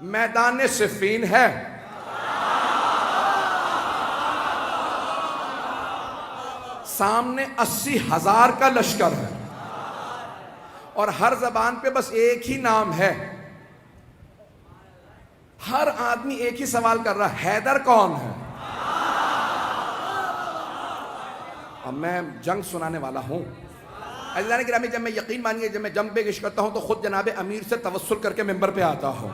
میدان صفین ہے، سامنے 80,000 کا لشکر ہے، اور ہر زبان پہ بس ایک ہی نام ہے. ہر آدمی ایک ہی سوال کر رہا ہے، حیدر کون ہے؟ اب میں جنگ سنانے والا ہوں. عزیزان گرامی، جب میں یقین مانیے جب میں جنگ پیش کرتا ہوں تو خود جناب امیر سے توسل کر کے ممبر پہ آتا ہوں.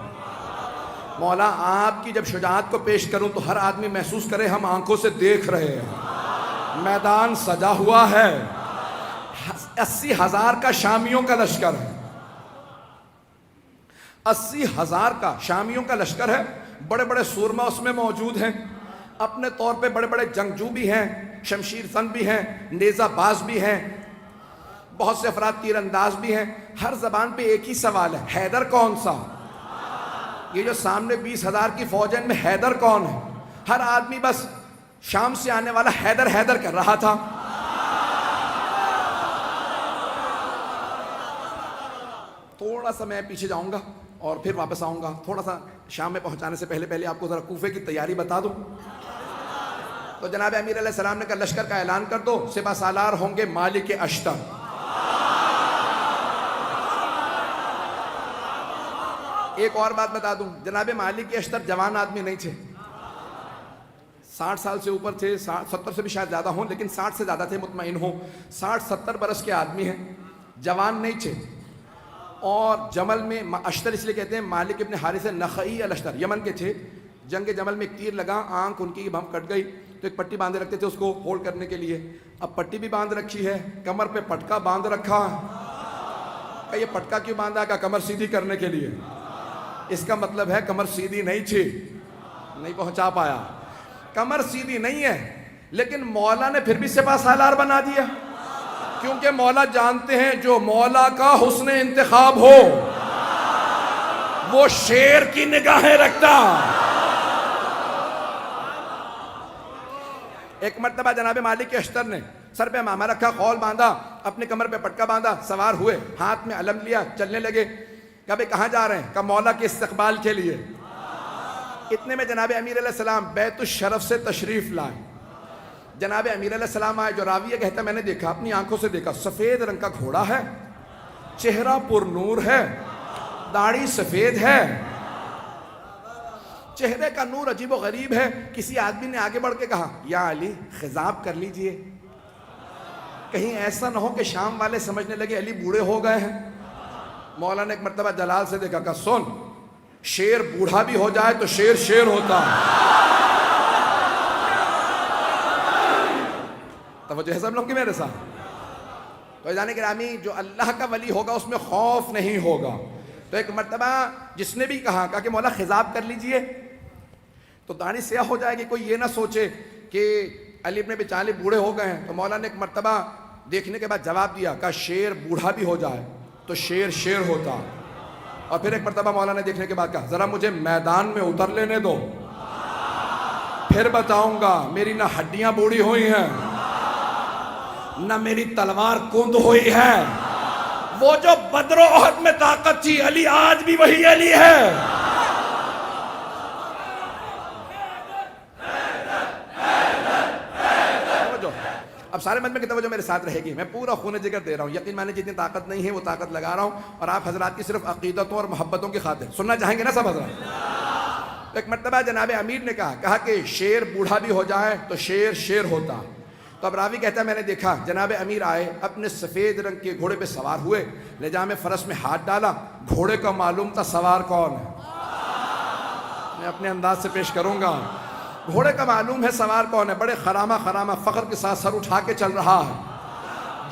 مولا آپ کی جب شجاعت کو پیش کروں تو ہر آدمی محسوس کرے ہم آنکھوں سے دیکھ رہے ہیں. میدان سجا ہوا ہے، 80,000 کا شامیوں کا لشکر ہے، 80,000 کا شامیوں کا لشکر ہے. بڑے بڑے سورما اس میں موجود ہیں، اپنے طور پہ بڑے بڑے جنگجو بھی ہیں، شمشیر زن بھی ہیں، نیزہ باز بھی ہیں، بہت سے افراد تیر انداز بھی ہیں. ہر زبان پہ ایک ہی سوال ہے، حیدر کون سا؟ یہ جو سامنے 20,000 کی فوج ہے ان میں حیدر کون ہے؟ ہر آدمی بس شام سے آنے والا حیدر حیدر کر رہا تھا. تھوڑا سا میں پیچھے جاؤں گا اور پھر واپس آؤں گا. تھوڑا سا شام میں پہنچانے سے پہلے آپ کو ذرا کوفے کی تیاری بتا دوں. تو جناب امیر علیہ السلام نے کہا لشکر کا اعلان کر دو، سپہ سالار ہوں گے مالک اشتر. ایک اور بات بتا دوں، جناب مالک اشتر جوان آدمی نہیں تھے، 60 سال سے اوپر تھے، 70 سے بھی شاید زیادہ ہوں، لیکن 60 سے زیادہ تھے مطمئن ہوں. 60-70 برس کے آدمی ہیں، جوان نہیں تھے. اور جمل میں اشتر اس لیے کہتے ہیں، مالک ابن حارث نخعی الاشتر یمن کے تھے. جنگ جمل میں ایک تیر لگا، آنکھ ان کی بم کٹ گئی، تو ایک پٹی باندھے رکھتے تھے اس کو ہولڈ کرنے کے لیے. اب پٹی بھی باندھ رکھی ہے، کمر پہ پٹکا باندھ رکھا. کہ یہ پٹکا کیوں باندھا؟ کہ کمر سیدھی کرنے کے لیے. اس کا مطلب ہے کمر سیدھی نہیں تھی. نہیں پہنچا پایا. کمر سیدھی نہیں ہے، لیکن مولا نے پھر بھی سپہ سالار بنا دیا، کیونکہ مولا جانتے ہیں جو مولا کا حسن انتخاب ہو وہ شیر کی نگاہیں رکھتا. ایک مرتبہ جناب مالک اشتر نے سر پہ امامہ رکھا، خول باندھا، اپنے کمر پہ پٹکا باندھا، سوار ہوئے، ہاتھ میں علم لیا، چلنے لگے. کہا بھئی کہاں جا رہے ہیں؟ کہا مولا کے استقبال کے لیے. اتنے میں جناب امیر علیہ السلام بیت الشرف سے تشریف لائے. جناب امیر علیہ السلام آئے. جو راوی کہتا ہے میں نے دیکھا، اپنی آنکھوں سے دیکھا، سفید رنگ کا گھوڑا ہے، چہرہ پر نور ہے، داڑھی سفید ہے، چہرے کا نور عجیب و غریب ہے. کسی آدمی نے آگے بڑھ کے کہا یا علی خضاب کر لیجئے، کہیں ایسا نہ ہو کہ شام والے سمجھنے لگے علی بوڑھے ہو گئے ہیں. مولا نے ایک مرتبہ جلال سے دیکھا، کہا سن، شیر بوڑھا بھی ہو جائے تو شیر شیر ہوتا ہے. توجہ ہے سب لوگ کی میرے ساتھ؟ تو جانے گرامی، جو اللہ کا ولی ہوگا اس میں خوف نہیں ہوگا. تو ایک مرتبہ جس نے بھی کہا کہ مولا خضاب کر لیجئے تو داڑھی سیاہ ہو جائے گی، کوئی یہ نہ سوچے کہ علی ابن ابی طالب بوڑھے ہو گئے ہیں. تو مولا نے ایک مرتبہ دیکھنے کے بعد جواب دیا کہ شیر بوڑھا بھی ہو جائے تو شیر شیر ہوتا. اور پھر ایک مرتبہ مولا نے دیکھنے کے بعد کہا ذرا مجھے میدان میں اتر لینے دو، پھر بتاؤں گا. میری نہ ہڈیاں بوڑھی ہوئی ہیں نہ میری تلوار کند ہوئی ہے. وہ جو بدر و احد میں طاقت تھی، علی آج بھی وہی علی ہے. اب سارے مجمع کی توجہ میرے ساتھ رہے گی. میں پورا خون جگر دے رہا ہوں، یقین مانے جتنی طاقت نہیں ہے وہ طاقت لگا رہا ہوں، اور آپ حضرات کی صرف عقیدتوں اور محبتوں کی خاطر سننا چاہیں گے نا سب حضرات. ایک مرتبہ جناب امیر نے کہا کہ شیر بوڑھا بھی ہو جائے تو شیر شیر ہوتا. تو اب راوی کہتا ہے میں نے دیکھا جناب امیر آئے، اپنے سفید رنگ کے گھوڑے پہ سوار ہوئے، لجام فرس میں ہاتھ ڈالا. گھوڑے کا معلوم تھا سوار کون ہے، میں اپنے انداز سے پیش کروں گا. گھوڑے کا معلوم ہے سوار کون ہے. بڑے خرامہ فخر کے ساتھ سر اٹھا کے چل رہا ہے.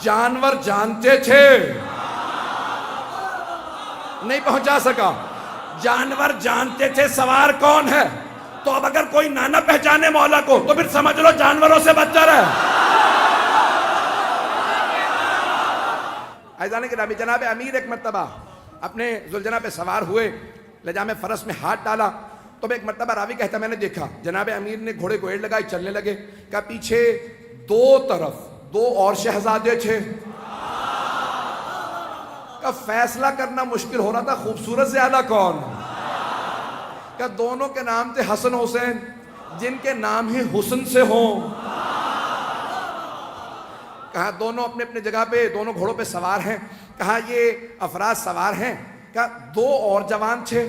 جانور جانتے تھے، نہیں پہنچا سکا. جانور جانتے تھے سوار کون ہے. تو اب اگر کوئی نہ پہچانے مولا کو تو پھر سمجھ لو جانوروں سے بدتر ہے. عزیزان گرامی، جناب امیر ایک مرتبہ اپنے ذوالجناح پہ سوار ہوئے، لجام فرس میں ہاتھ ڈالا. تو ایک مرتبہ راوی کہتا میں نے دیکھا جناب امیر نے گھوڑے کو ایڑ لگائی، چلنے لگے. کہ پیچھے دو طرف دو اور شہزادے تھے. کا فیصلہ کرنا مشکل ہو رہا تھا خوبصورت زیادہ کون. کہ دونوں کے نام تھے حسن حسین، جن کے نام ہی حسن سے ہوں۔ کہا دونوں اپنے اپنے جگہ پہ دونوں گھوڑوں پہ سوار ہیں۔ کہا یہ افراد سوار ہیں، کہا دو اور جوان تھے،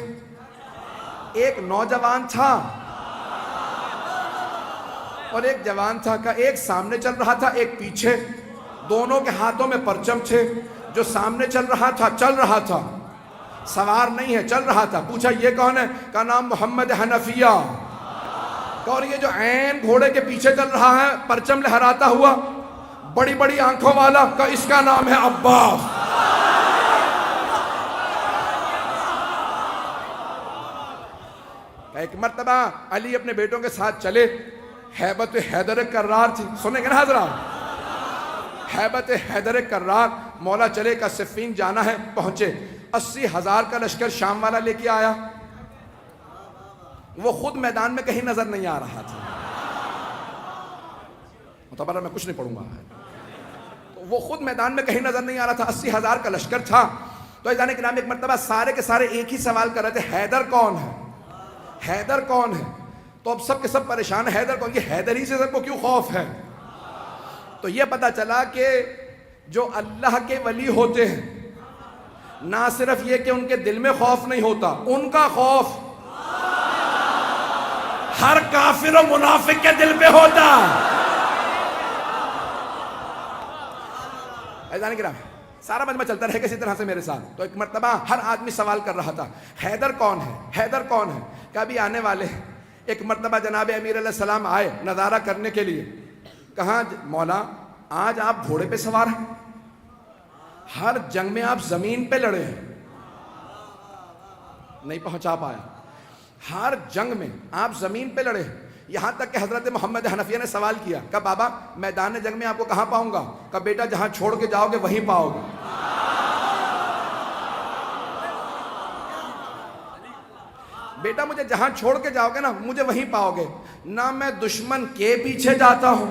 ایک نوجوان تھا اور ایک جوان تھا۔ کہا ایک سامنے چل رہا تھا، ایک پیچھے، دونوں کے ہاتھوں میں پرچم تھے۔ جو سامنے چل رہا تھا سوار نہیں ہے، چل رہا تھا۔ پوچھا یہ کون ہے؟ کہا نام محمد حنفیہ۔ اور یہ جو عین گھوڑے کے پیچھے چل رہا ہے پرچم لہراتا ہوا، بڑی بڑی آنکھوں والا، کا اس کا نام ہے عباس۔ ایک مرتبہ علی اپنے بیٹوں کے ساتھ چلے، ہیبت حیدر کرار تھی، سنیں گے نا حضرات؟ ہیبت حیدر کرار، مولا چلے کا صفین جانا ہے، پہنچے۔ 80,000 کا لشکر شام والا لے کے آیا، وہ خود میدان میں کہیں نظر نہیں آ رہا تھا۔ متبرہ میں کچھ نہیں پڑھوں گا، وہ خود میدان میں کہیں نظر نہیں آ رہا تھا، 80,000 کا لشکر تھا۔ تو عزیزان کرام ایک مرتبہ سارے کے سارے ایک ہی سوال کر رہے تھے، حیدر کون ہے؟ حیدر کون ہے؟ تو اب سب کے سب پریشان ہیں، حیدر کون؟ یہ حیدر ہی سے سب کو کیوں خوف ہے؟ تو یہ پتا چلا کہ جو اللہ کے ولی ہوتے ہیں، نہ صرف یہ کہ ان کے دل میں خوف نہیں ہوتا، ان کا خوف ہر کافر و منافق کے دل پہ ہوتا۔ عزیزان کرام سارا مجمع چلتا رہے کسی طرح سے میرے ساتھ۔ تو ایک مرتبہ ہر آدمی سوال کر رہا تھا، حیدر کون ہے؟ حیدر کون ہے؟ کبھی آنے والے۔ ایک مرتبہ جناب امیر علیہ السلام آئے نظارہ کرنے کے لیے۔ کہاں مولا آج آپ گھوڑے پہ سوار ہیں، ہر جنگ میں آپ زمین پہ لڑے ہیں۔ نہیں پہنچا پایا، ہر جنگ میں آپ زمین پہ لڑے ہیں، یہاں تک کہ حضرت محمد حنفیہ نے سوال کیا کہ بابا میدان جنگ میں آپ کو کہاں پاؤں گا؟ کہ بیٹا جہاں چھوڑ کے جاؤ گے وہیں پاؤ گے۔ بیٹا مجھے جہاں چھوڑ کے جاؤ گے نا مجھے وہیں پاؤ گے۔ نہ میں دشمن کے پیچھے جاتا ہوں،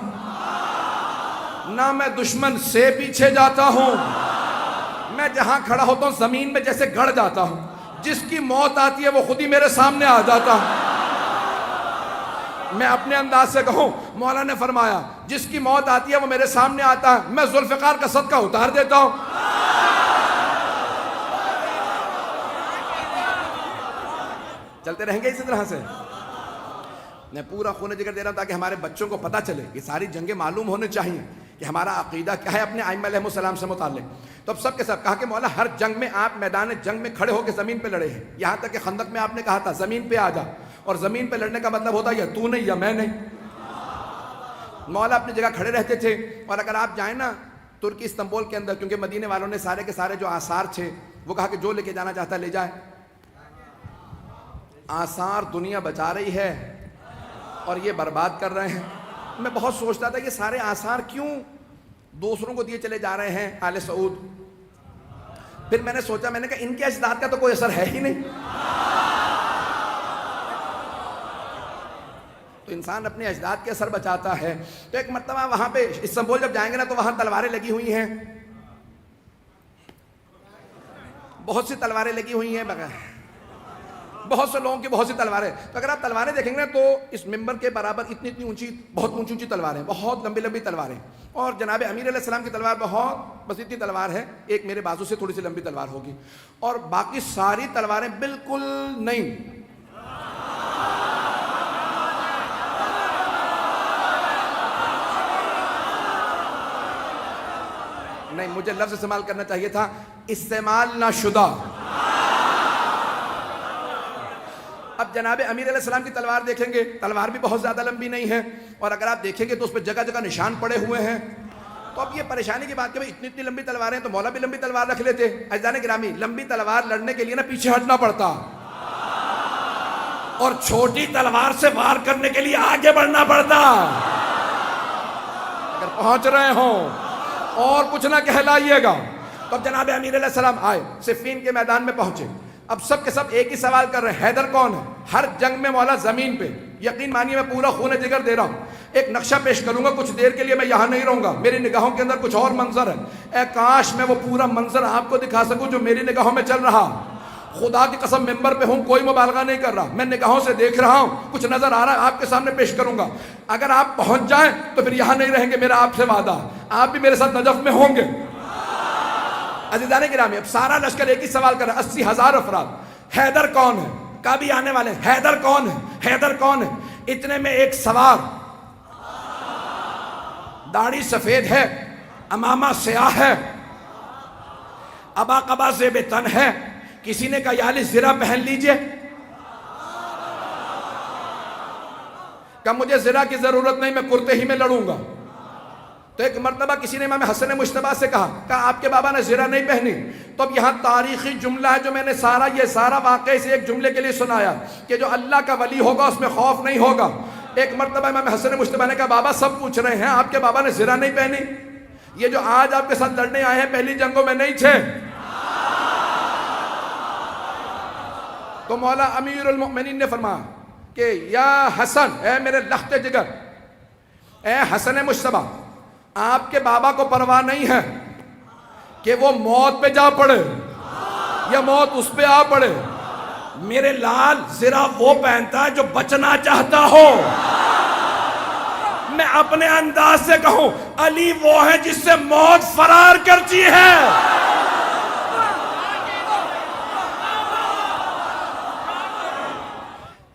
نہ میں دشمن سے پیچھے جاتا ہوں، میں جہاں کھڑا ہوتا ہوں زمین میں جیسے گڑ جاتا ہوں، جس کی موت آتی ہے وہ خود ہی میرے سامنے آ جاتا ہے۔ میں اپنے انداز سے کہوں، مولا نے فرمایا جس کی موت آتی ہے وہ میرے سامنے آتا ہے، میں ذوالفقار کا صدقہ اتار دیتا ہوں۔ چلتے رہیں گے اسی طرح سے۔ میں پورا خون جگر دے رہا ہوں تاکہ ہمارے بچوں کو پتہ چلے، یہ ساری جنگیں معلوم ہونے چاہیے کہ ہمارا عقیدہ کیا ہے اپنے ائمہ علیہ السلام سے متعلق۔ تو اب سب کے سب کہا کہ مولا ہر جنگ میں آپ میدان جنگ میں کھڑے ہو کے زمین پہ لڑے ہیں، یہاں تک کہ خندق میں آپ نے کہا تھا زمین پہ آ جا، اور زمین پہ لڑنے کا مطلب ہوتا ہے یا تو نہیں یا میں نہیں۔ مولا اپنی جگہ کھڑے رہتے تھے، اور اگر آپ جائیں نا ترکی استنبول کے اندر، کیونکہ مدینے والوں نے سارے کے سارے جو آثار تھے وہ کہا کہ جو لے کے جانا چاہتا ہے لے جائے۔ آثار دنیا بچا رہی ہے اور یہ برباد کر رہے ہیں۔ میں بہت سوچتا تھا یہ سارے آثار کیوں دوسروں کو دیے چلے جا رہے ہیں آل سعود۔ پھر میں نے سوچا، میں نے کہا ان کے اجداد کا تو کوئی اثر ہے ہی نہیں، تو انسان اپنے اجداد کے اثر بچاتا ہے۔ تو ایک مرتبہ وہاں پہ استنبول جب جائیں گے نا تو وہاں تلواریں لگی ہوئی ہیں، بہت سی تلواریں لگی ہوئی ہیں، بہت سے لوگوں کی بہت سی تلواریں۔ تو اگر آپ تلواریں دیکھیں گے نا تو اس ممبر کے برابر اتنی اتنی اونچی، بہت اونچی اونچی تلواریں، بہت لمبی لمبی تلواریں، اور جناب امیر علیہ السلام کی تلوار بہت بس اتنی تلوار ہے، ایک میرے بازو سے تھوڑی سی لمبی تلوار ہوگی، اور باقی ساری تلواریں بالکل نہیں۔ نہیں، مجھے لفظ استعمال کرنا چاہیے تھا استعمال نہ شدہ۔ اب جناب امیر علیہ السلام کی تلوار دیکھیں گے، تلوار بھی بہت زیادہ لمبی نہیں ہے، اور اگر آپ دیکھیں گے تو اس پہ جگہ جگہ نشان پڑے ہوئے ہیں۔ تو اب یہ پریشانی کی بات کہ اتنی اتنی لمبی تلواریں، تو مولا بھی لمبی تلوار رکھ لیتے۔ عزیزان گرامی لمبی تلوار لڑنے کے لیے نا پیچھے ہٹنا پڑتا، اور چھوٹی تلوار سے وار کرنے کے لیے آگے بڑھنا پڑتا۔ اگر پہنچ رہے ہوں اور کچھ نہ کہلائیے گا۔ تو اب جناب امیر علیہ السلام آئے، صفین کے میدان میں پہنچے۔ اب سب کے سب ایک ہی سوال کر رہے ہیں، حیدر کون ہے؟ ہر جنگ میں مولا زمین پہ، یقین مانیے میں پورا خون جگر دے رہا ہوں۔ ایک نقشہ پیش کروں گا، کچھ دیر کے لیے میں یہاں نہیں رہوں گا، میری نگاہوں کے اندر کچھ اور منظر ہے۔ اے کاش میں وہ پورا منظر آپ کو دکھا سکوں جو میری نگاہوں میں چل رہا۔ خدا کی قسم ممبر پہ ہوں، کوئی مبالغہ نہیں کر رہا، میں نگاہوں سے دیکھ رہا ہوں، کچھ نظر آ رہا ہے، آپ کے سامنے پیش کروں گا۔ اگر آپ پہنچ جائیں تو پھر یہاں نہیں رہیں گے، میرا آپ سے وعدہ، آپ بھی میرے ساتھ نجف میں ہوں گے۔ عزیزان گرامی، اب سارا لشکر ایک ہی سوال کر رہا ہے، 80,000 افراد، حیدر کون ہے؟ کبھی آنے والے ہیں، حیدر کون ہے؟ حیدر کون ہے؟ اتنے میں ایک سوار، داڑھی سفید ہے، امامہ سیاہ ہے، ابا قبا زیب تن ہے، کسی نے کہا یا علی زرہ پہن لیجئے، کہ مجھے زرہ کی ضرورت نہیں، میں کرتے ہی میں لڑوں گا۔ تو ایک مرتبہ کسی نے امام حسن مجتبیٰ سے کہا آپ کے بابا نے زرہ نہیں پہنی۔ تو اب یہاں تاریخی جملہ ہے جو میں نے یہ سارا واقعہ سے ایک جملے کے لیے سنایا کہ جو اللہ کا ولی ہوگا اس میں خوف نہیں ہوگا۔ ایک مرتبہ امام حسن مجتبیٰ نے کہا بابا سب پوچھ رہے ہیں آپ کے بابا نے زرہ نہیں پہنی، یہ جو آج آپ کے ساتھ لڑنے آئے ہیں پہلی جنگوں میں نہیں تھے۔ تو مولا امیر المؤمنین نے فرمایا کہ یا حسن، اے میرے لخت جگر، اے حسن مجتبیٰ، آپ کے بابا کو پرواہ نہیں ہے کہ وہ موت پہ جا پڑے یا موت اس پہ آ پڑے، میرے لال زرہ وہ پہنتا ہے جو بچنا چاہتا ہو۔ میں اپنے انداز سے کہوں علی وہ ہے جس سے موت فرار کرتی ہے۔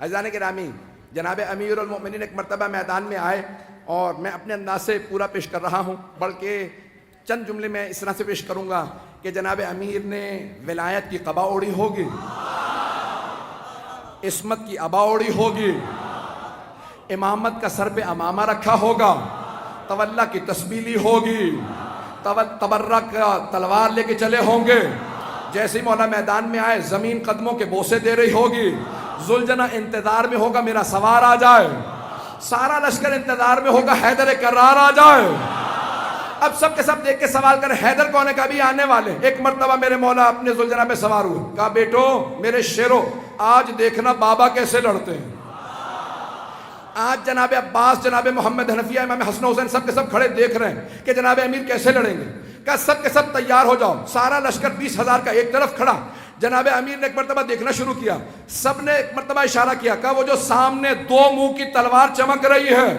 عزیزان گرامی، جناب امیر المؤمنین ایک مرتبہ میدان میں آئے اور میں اپنے انداز سے پورا پیش کر رہا ہوں، بلکہ چند جملے میں اس طرح سے پیش کروں گا کہ جناب امیر نے ولایت کی قبا اوڑی ہوگی، عصمت کی ابا اوڑی ہوگی، امامت کا سر پہ امامہ رکھا ہوگا، تولا کی تسبیح لی ہوگی، تبرک تلوار لے کے چلے ہوں گے، جیسے ہی مولا میدان میں آئے زمین قدموں کے بوسے دے رہی ہوگی، ذوالجناح انتظار میں ہوگا میرا سوار آ جائے، سارا لشکر انتظار میں ہوگا حیدر کرار آ جائے۔ اب سب کے سب دیکھ کے سوال کر حیدر کون ہے؟ کبھی آنے والے۔ ایک مرتبہ میرے مولا اپنے ذوالجناح پہ سوار ہوئے، کہا بیٹو میرے شیرو آج دیکھنا بابا کیسے لڑتے ہیں۔ آج جناب عباس، جناب محمد حنفیہ، امام حسن حسین سب کے سب کھڑے دیکھ رہے ہیں کہ جناب امیر کیسے لڑیں گے۔ کہا سب کے سب تیار ہو جاؤ، سارا لشکر 20,000 کا ایک طرف کھڑا۔ جناب امیر نے ایک مرتبہ دیکھنا شروع کیا، سب نے ایک مرتبہ اشارہ کیا، کہا وہ جو سامنے دو منہ کی تلوار چمک رہی ہے،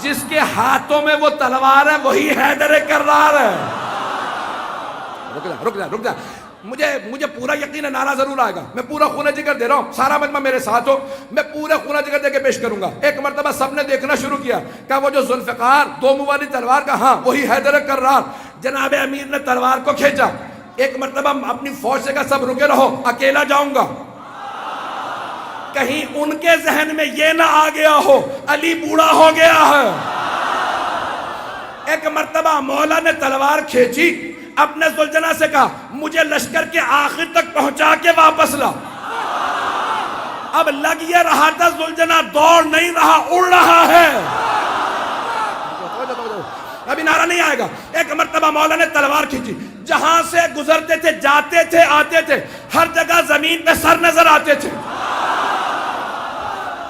جس کے ہاتھوں میں وہ تلوار ہے وہی حیدر کرار ہے۔ رک جا، مجھے پورا یقین ہے نعرہ ضرور آئے گا، میں پورا خونہ جگر دے رہا ہوں، سارا مجمع میرے ساتھ ہو، میں پورا خونہ جگر دے کے پیش کروں گا۔ ایک مرتبہ سب نے دیکھنا شروع کیا، کہا وہ جو ذوالفقار دو منہ والی تلوار کا، ہاں وہی حیدر کرار۔ جناب امیر نے تلوار کو کھینچا، ایک مرتبہ اپنی فوج سے کہا سب رکے رہو، اکیلا جاؤں گا، کہیں ان کے ذہن میں یہ نہ آ گیا ہو علی بوڑھا ہو گیا ہے۔ ایک مرتبہ مولا نے تلوار کھینچی، اپنے ذوالجناح سے کہا مجھے لشکر کے آخر تک پہنچا کے واپس لا۔ اب لگ یہ رہا تھا ذوالجناح دوڑ نہیں رہا، اڑ رہا ہے۔ ابھی نعرہ نہیں آئے گا۔ ایک مرتبہ مولا نے تلوار کھینچی، جہاں سے گزرتے تھے، جاتے تھے، آتے تھے، ہر جگہ زمین پہ سر نظر آتے تھے۔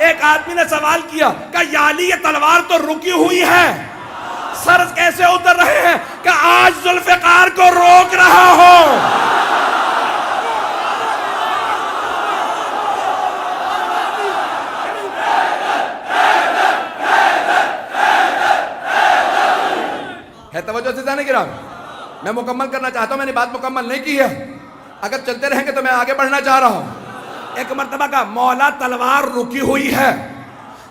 ایک آدمی نے سوال کیا کہ یا علی یہ تلوار تو رکی ہوئی ہے، سر کیسے اتر رہے ہیں؟ کہ آج ذوالفقار کو روک رہا ہو۔ ہے توجہ سے جانے گرام، میں مکمل کرنا چاہتا ہوں، میں نے بات مکمل نہیں کی ہے، اگر چلتے رہیں گے تو میں آگے بڑھنا چاہ رہا ہوں۔ ایک مرتبہ کا مولا تلوار رکی ہوئی ہے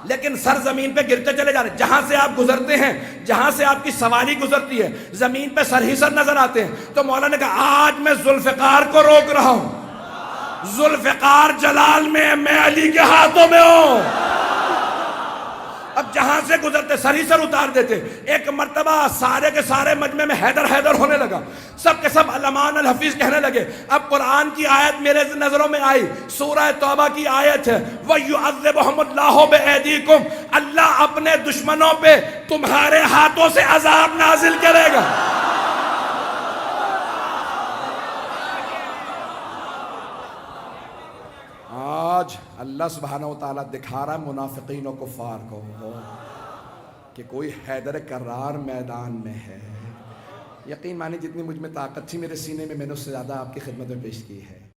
لیکن سر زمین پہ گرتے چلے جا رہے ہیں، جہاں سے آپ گزرتے ہیں، جہاں سے آپ کی سواری گزرتی ہے، زمین پہ سر ہی سر نظر آتے ہیں۔ تو مولا نے کہا آج میں ذوالفقار کو روک رہا ہوں، ذوالفقار جلال میں علی کے ہاتھوں میں ہوں۔ اب جہاں سے گزرتے سر ہی سر اتار دیتے۔ ایک مرتبہ سارے کے سارے مجمع میں حیدر حیدر ہونے لگا، سب کے سب علمان الحفیظ کہنے لگے۔ اب قرآن کی آیت میرے نظروں میں آئی، سورہ توبہ کی آیت ہے، وَيُعَذِّبُهُمُ اللَّهُ بِأَيْدِيكُمْ، اللہ اپنے دشمنوں پہ تمہارے ہاتھوں سے عذاب نازل کرے گا۔ آج اللہ سبحانہ وتعالیٰ دکھا رہا ہے منافقین و کفار کو کہ کوئی حیدر کرار میدان میں ہے، یقین مانی جتنی مجھ میں طاقت تھی میرے سینے میں، میں نے اس سے زیادہ آپ کی خدمت میں پیش کی ہے۔